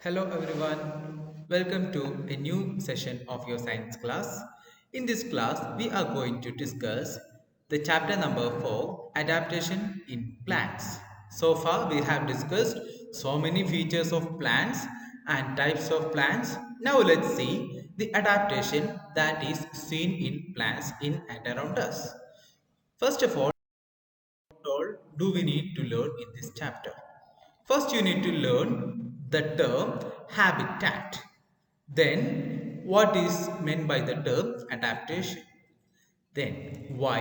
Hello everyone, welcome to a new session of your science class. In this class, we are going to discuss the chapter number 4, Adaptation in Plants. So far, we have discussed so many features of plants and types of plants. Now let's see the adaptation that is seen in plants in and around us. First of all do we need to learn in this chapter? First, you need to learn the term habitat. Then, what is meant by the term adaptation? Then, why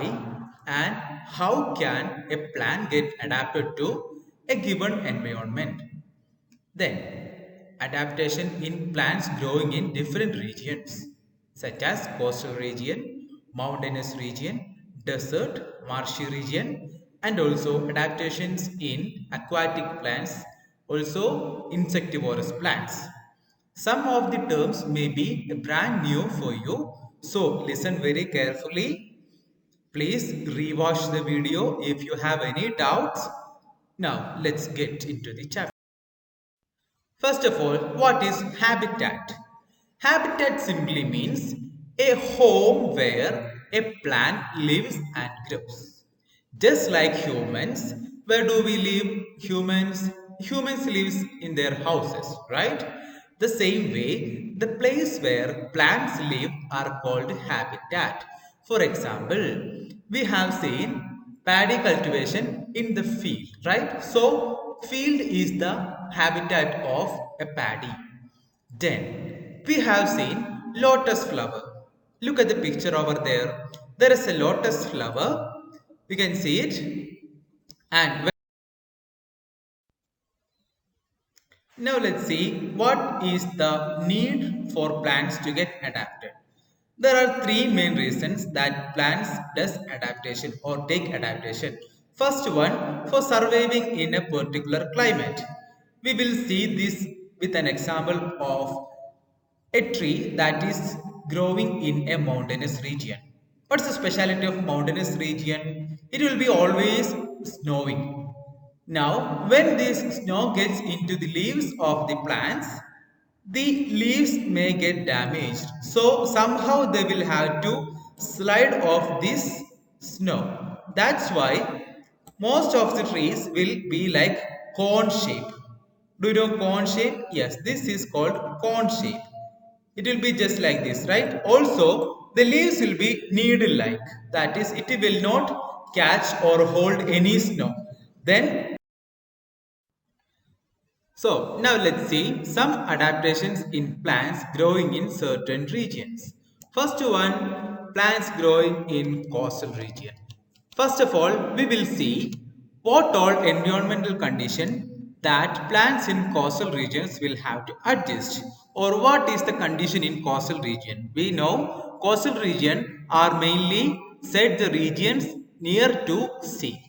and how can a plant get adapted to a given environment? Then, adaptation in plants growing in different regions, such as coastal region, mountainous region, desert, marshy region, and also adaptations in aquatic plants, also insectivorous plants. Some of the terms may be brand new for you, so listen very carefully. Please rewatch the video if you have any doubts. Now, let's get into the chapter. First of all, what is habitat? Habitat simply means a home where a plant lives and grows. Just like humans, where do we live? Humans lives in their houses, right? The same way, the place where plants live are called habitat. For example, we have seen paddy cultivation in the field, right? So, field is the habitat of a paddy. Then, we have seen lotus flower. Look at the picture over there. There is a lotus flower. We can see it. And now let's see what is the need for plants to get adapted. There are three main reasons that plants does adaptation or take adaptation. First one, for surviving in a particular climate. We will see this with an example of a tree that is growing in a mountainous region. What's the speciality of mountainous region? It will be always snowing. Now, when this snow gets into the leaves of the plants, the leaves may get damaged. So, somehow they will have to slide off this snow. That's why most of the trees will be like cone shape. Do you know cone shape? Yes, this is called cone shape. It will be just like this, right? Also, the leaves will be needle-like. That is, it will not catch or hold any snow. Then so now let's see some adaptations in plants growing in certain regions. First one, plants growing in coastal region. First of all, we will see what all environmental condition that plants in coastal regions will have to adjust, or what is the condition in coastal region. We know coastal region are mainly said the regions near to sea.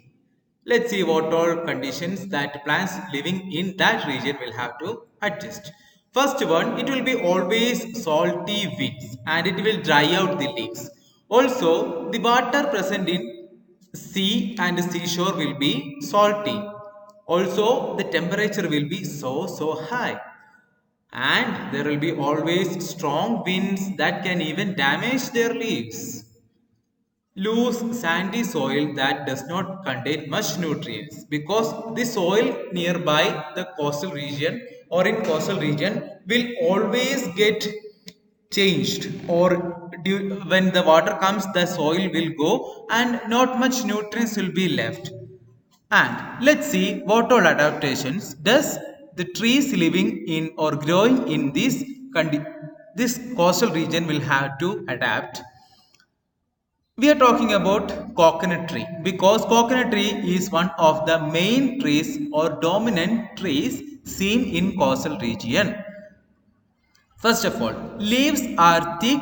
Let's see what all conditions that plants living in that region will have to adjust. First one, it will be always salty winds and it will dry out the leaves. Also, the water present in sea and seashore will be salty. Also, the temperature will be so high. And there will be always strong winds that can even damage their leaves. Loose sandy soil that does not contain much nutrients because the soil nearby the coastal region or in coastal region will always get changed or when the water comes the soil will go and not much nutrients will be left. And let's see what all adaptations does the trees living in or growing in this coastal region will have to adapt. We are talking about coconut tree because coconut tree is one of the main trees or dominant trees seen in coastal region. First of all, leaves are thick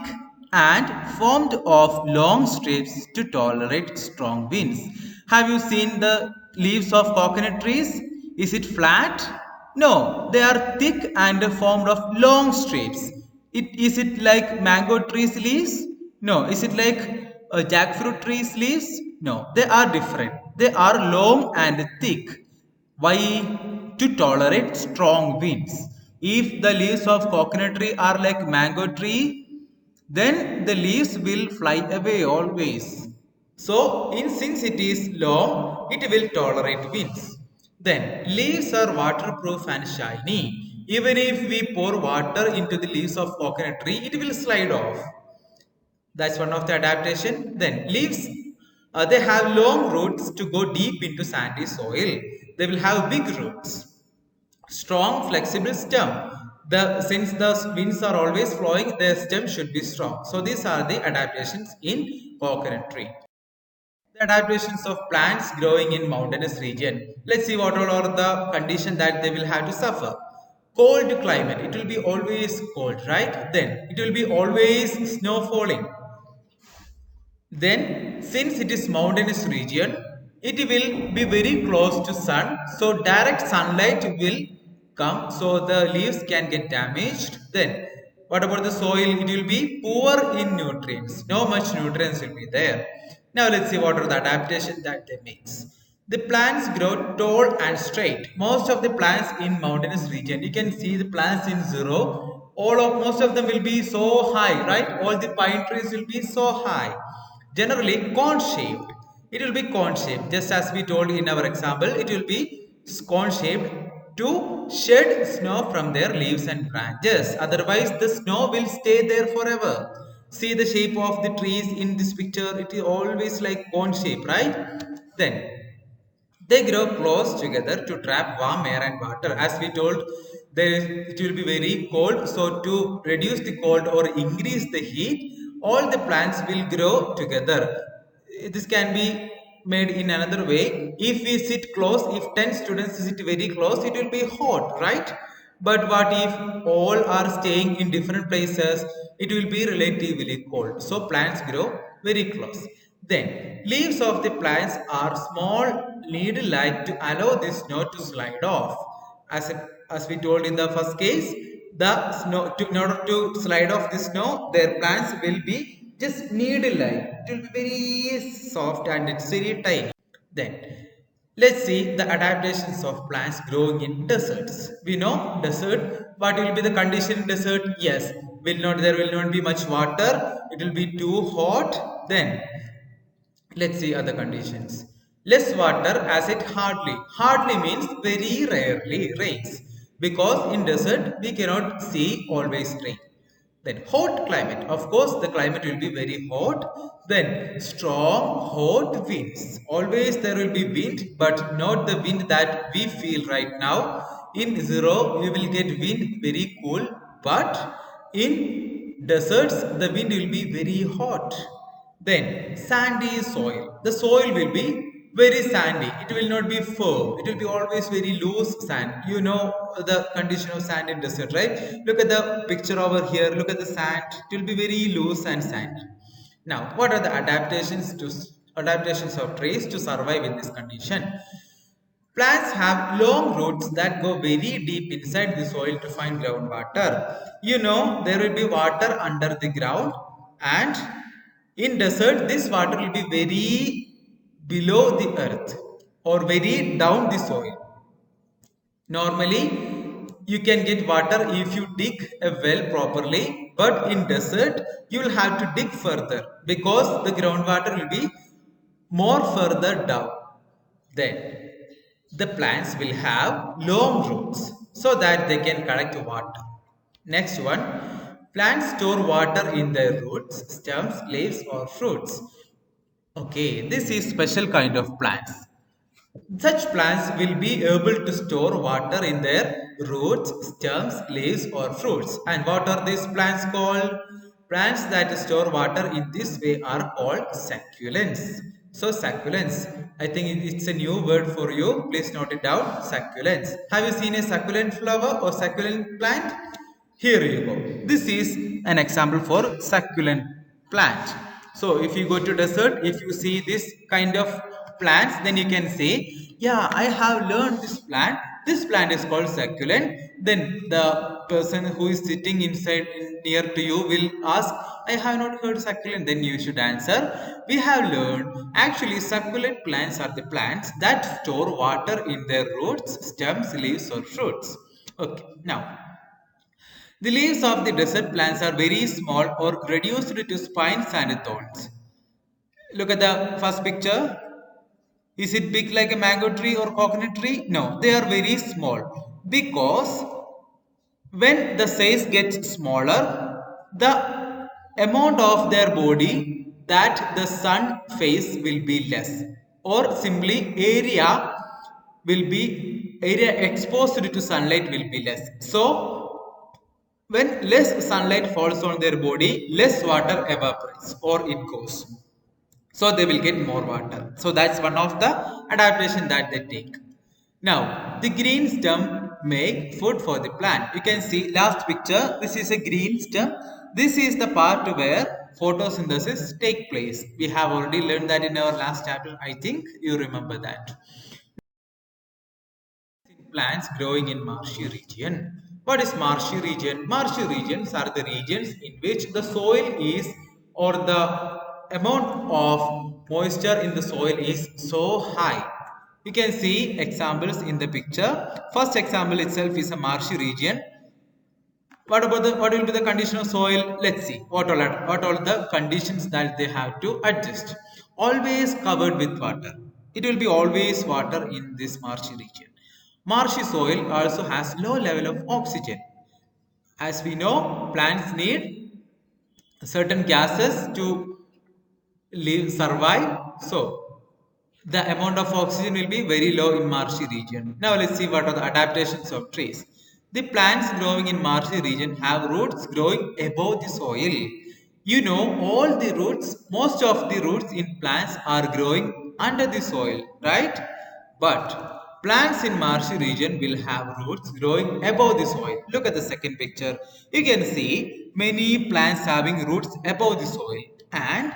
and formed of long strips to tolerate strong winds. Have you seen the leaves of coconut trees? Is it flat? No, they are thick and formed of long strips. Is it like mango trees leaves? No. Is it like jackfruit trees leaves? No, they are different. They are long and thick. Why? To tolerate strong winds. If the leaves of coconut tree are like mango tree, then the leaves will fly away always. So, since it is long, it will tolerate winds. Then, leaves are waterproof and shiny. Even if we pour water into the leaves of coconut tree, it will slide off. That's one of the adaptation. Then, leaves, they have long roots to go deep into sandy soil. They will have big roots. Strong, flexible stem. Since the winds are always flowing, the stem should be strong. So, these are the adaptations in coconut tree. The adaptations of plants growing in mountainous region. Let's see what all are the conditions that they will have to suffer. Cold climate. It will be always cold, right? Then it will be always snow falling. Then, since it is mountainous region, it will be very close to sun. So direct sunlight will come. So the leaves can get damaged. Then, what about the soil? It will be poor in nutrients. No much nutrients will be there. Now let's see what are the adaptations that they makes. The plants grow tall and straight. Most of the plants in mountainous region, you can see the plants in zero. Most of them will be so high, right? All the pine trees will be so high. Generally cone shaped. It will be cone shaped. Just as we told in our example, it will be cone shaped to shed snow from their leaves and branches. Otherwise, the snow will stay there forever. See the shape of the trees in this picture. It is always like cone shape, right? Then they grow close together to trap warm air and water. As we told, it will be very cold. So to reduce the cold or increase the heat, all the plants will grow together. This can be made in another way. If we sit close, if 10 students sit very close, it will be hot, right? But what if all are staying in different places? It will be relatively cold. So plants grow very close. Then leaves of the plants are small needle-like to allow the snow to slide off. As we told in the first case, the snow in order to slide off the snow, their plants will be just needle-like. It will be very soft and it's very tiny. Then let's see the adaptations of plants growing in deserts. We know desert. What will be the condition in desert? Yes, there will not be much water. It will be too hot. Then let's see other conditions. Less water as it hardly. Hardly means very rarely rains. Because in desert we cannot see always rain. Then hot climate. Of course the climate will be very hot. Then strong hot winds. Always there will be wind but not the wind that we feel right now. In zero we will get wind very cool but in deserts the wind will be very hot. Then sandy soil. The soil will be very sandy. It will not be firm. It will be always very loose sand. You know the condition of sand in desert, right? Look at the picture over here. Look at the sand. It will be very loose and sandy. Now, what are the adaptations of trees to survive in this condition? Plants have long roots that go very deep inside the soil to find groundwater. You know, there will be water under the ground, and in desert, this water will be very below the earth or very down the soil. Normally, you can get water if you dig a well properly, but in desert, you will have to dig further because the groundwater will be more further down. Then, the plants will have long roots so that they can collect water. Next one, plants store water in their roots, stems, leaves or fruits. Okay, this is special kind of plants. Such plants will be able to store water in their roots, stems, leaves or fruits. And what are these plants called? Plants that store water in this way are called succulents. So succulents, I think it's a new word for you. Please note it down. Succulents. Have you seen a succulent flower or succulent plant? Here you go. This is an example for succulent plant. So if you go to desert, if you see this kind of plants, then you can say, yeah, I have learned this plant. This plant is called succulent. Then the person who is sitting inside near to you will ask, I have not heard succulent. Then you should answer, we have learned. Actually, succulent plants are the plants that store water in their roots, stems, leaves or fruits. Okay, now The leaves of the desert plants are very small or reduced to spines and thorns. Look at the first picture. Is it big like a mango tree or coconut tree? No, they are very small because when the size gets smaller, the amount of their body that the sun face will be less, or simply area exposed to sunlight will be less. So when less sunlight falls on their body, less water evaporates or it goes. So they will get more water. So that's one of the adaptation that they take. Now the green stem make food for the plant. You can see last picture. This is a green stem. This is the part where photosynthesis take place. We have already learned that in our last chapter. I think you remember that. Plants growing in marshy region. What is marshy region? Marshy regions are the regions in which the soil is or the amount of moisture in the soil is so high. You can see examples in the picture. First example itself is a marshy region. What will be the condition of soil? Let's see what all the conditions that they have to adjust. Always covered with water. It will be always water in this marshy region. Marshy soil also has low level of oxygen. As we know, plants need certain gases to live survive. So the amount of oxygen will be very low in marshy region. Now let's see what are the adaptations of trees. The plants growing in marshy region have roots growing above the soil. You know, all the roots, most of the roots in plants are growing under the soil, right? But plants in marshy region will have roots growing above the soil. Look at the second picture. You can see many plants having roots above the soil, and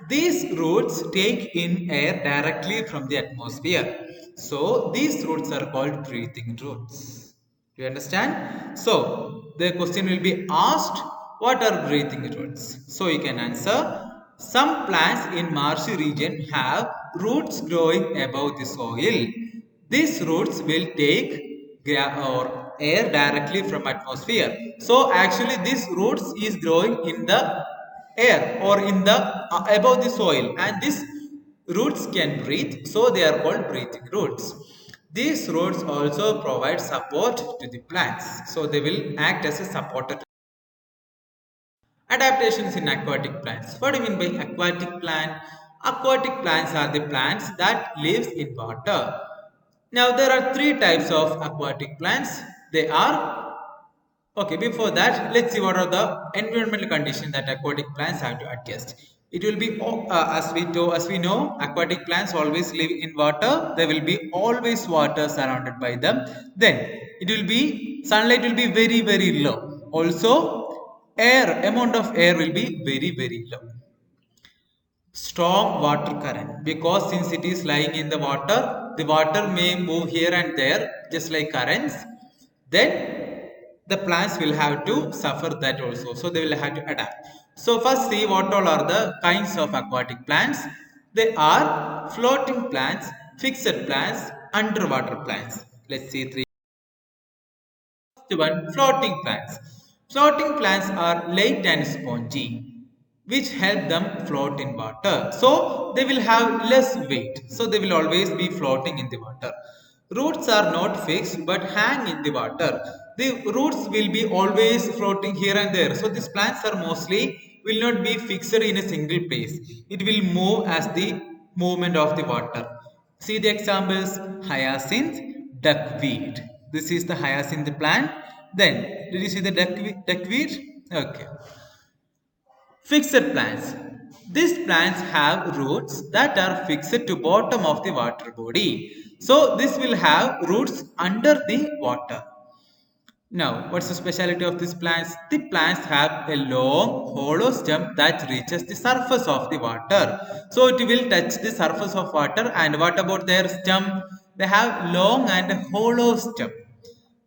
these roots take in air directly from the atmosphere. So these roots are called breathing roots. Do you understand? So the question will be asked, what are breathing roots? So you can answer, some plants in marshy region have roots growing above the soil. These roots will take or air directly from atmosphere. So actually these roots is growing in the air or in the above the soil, and these roots can breathe, so they are called breathing roots. These roots also provide support to the plants, so they will act as a supporter. Adaptations in aquatic plants. What do you mean by aquatic plant? Aquatic plants are the plants that lives in water. Now there are three types of aquatic plants. They are, okay, before that, let's see what are the environmental conditions that aquatic plants have to adjust. It will be, as we know, aquatic plants always live in water. There will be always water surrounded by them. Then it will be, sunlight will be very very low. Also, amount of air will be very very low. Strong water current, because since it is lying in the water may move here and there just like currents. Then the plants will have to suffer that also, so they will have to adapt. So first see what all are the kinds of aquatic plants. They are floating plants, fixed plants, underwater plants. Let's see three. First one, floating plants. Floating plants are light and spongy, which help them float in water. So they will have less weight. So they will always be floating in the water. Roots are not fixed but hang in the water. The roots will be always floating here and there. So these plants are mostly will not be fixed in a single place. It will move as the movement of the water. See the examples: hyacinth, duckweed. This is the hyacinth plant. Then, did you see the duckweed? Okay. Fixed plants. These plants have roots that are fixed to bottom of the water body. So this will have roots under the water. Now, what's the specialty of these plants? The plants have a long, hollow stem that reaches the surface of the water. So it will touch the surface of water. And what about their stem? They have long and hollow stem.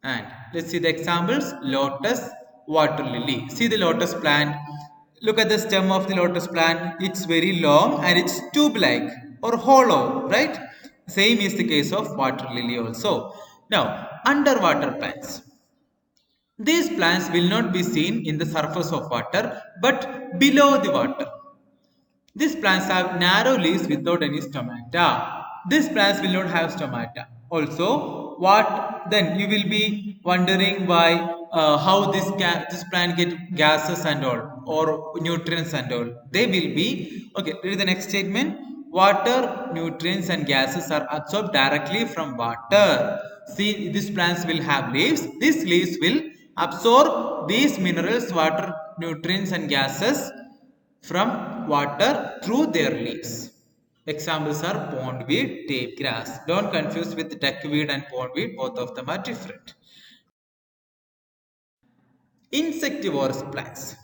And let's see the examples. Lotus, water lily. See the lotus plant. Look at the stem of the lotus plant. It's very long and it's tube-like or hollow, right? Same is the case of water lily also. Now, underwater plants. These plants will not be seen in the surface of water but below the water. These plants have narrow leaves without any stomata. These plants will not have stomata. Also, what then you will be wondering why how this plant get gases and all or nutrients and all. They will be okay. Read the next statement. Water, nutrients, and gases are absorbed directly from water. See, these plants will have leaves. These leaves will absorb these minerals, water, nutrients, and gases from water through their leaves. Examples are pondweed, tape grass. Don't confuse with duckweed and pondweed, both of them are different. Insectivorous plants.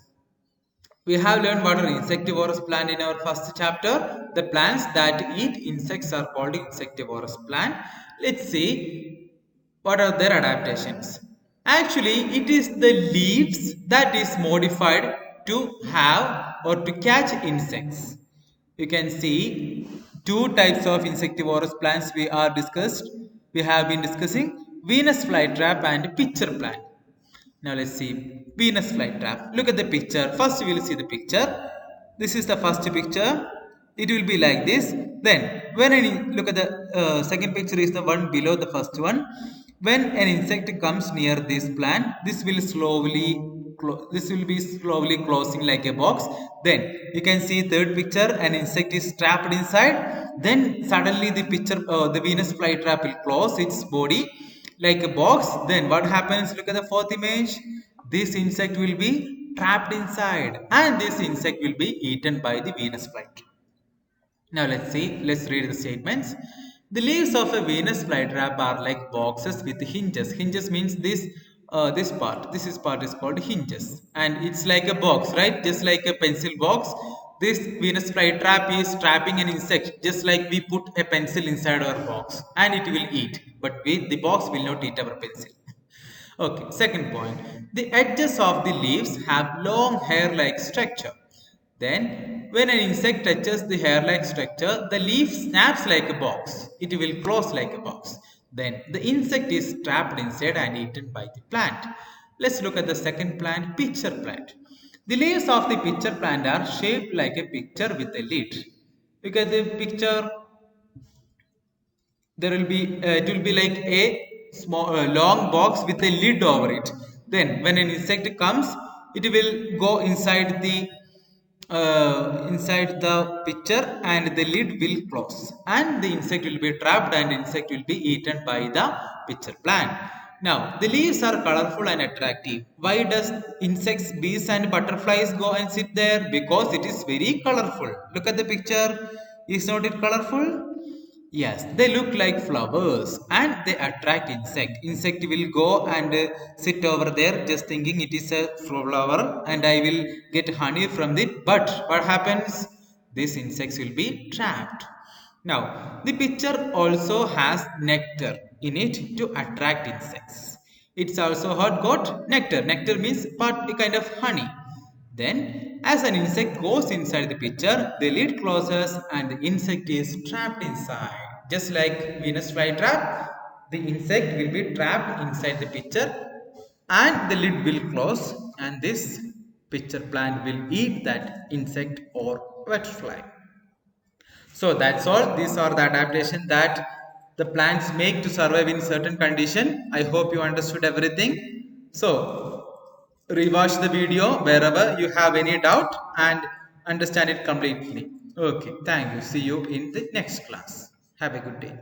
We have learned what are insectivorous plant in our first chapter. The plants that eat insects are called insectivorous plant. Let's see what are their adaptations. Actually, it is the leaves that is modified to have or to catch insects. You can see two types of insectivorous plants we have been discussing: Venus flytrap and pitcher plant. Now let's see Venus flytrap. Look at the picture. First we will see the picture. This is the first picture. It will be like this. Then when any look at the second picture is the one below the first one. When an insect comes near this plant, this will be slowly closing like a box. Then you can see third picture, an insect is trapped inside. Then suddenly the Venus flytrap will close its body like a box. Then what happens? Look at the fourth image. This insect will be trapped inside and this insect will be eaten by the Venus flytrap. Now let's read the statements. The leaves of a Venus flytrap are like boxes with hinges. Hinges means this part. This is part is called hinges, and it's like a box, right? Just like a pencil box. This Venus flytrap is trapping an insect, just like we put a pencil inside our box, and it will eat. But the box will not eat our pencil. Okay, second point. The edges of the leaves have long hair-like structure. Then, when an insect touches the hair-like structure, the leaf snaps like a box. It will close like a box. Then, the insect is trapped inside and eaten by the plant. Let's look at the second plant, pitcher plant. The leaves of the pitcher plant are shaped like a picture with a lid. Look at the picture. There will be it will be like a small long box with a lid over it. Then when an insect comes, it will go inside the picture and the lid will close and the insect will be trapped and insect will be eaten by the pitcher plant. Now the leaves are colorful and attractive. Why does insects, bees and butterflies go and sit there? Because it is very colorful. Look at the picture. Is not it colorful? Yes, they look like flowers and they attract insect. Insect will go and sit over there just thinking it is a flower and I will get honey from it. But what happens? These insects will be trapped. Now, the pitcher also has nectar in it to attract insects. It's also got nectar. Nectar means part a kind of honey. Then, as an insect goes inside the pitcher, the lid closes and the insect is trapped inside. Just like Venus flytrap, the insect will be trapped inside the pitcher and the lid will close and this pitcher plant will eat that insect or wet fly. So that's all. These are the adaptation that the plants make to survive in certain condition. I hope you understood everything. So rewatch the video wherever you have any doubt and understand it completely. Okay, thank you. See you in the next class. Have a good day.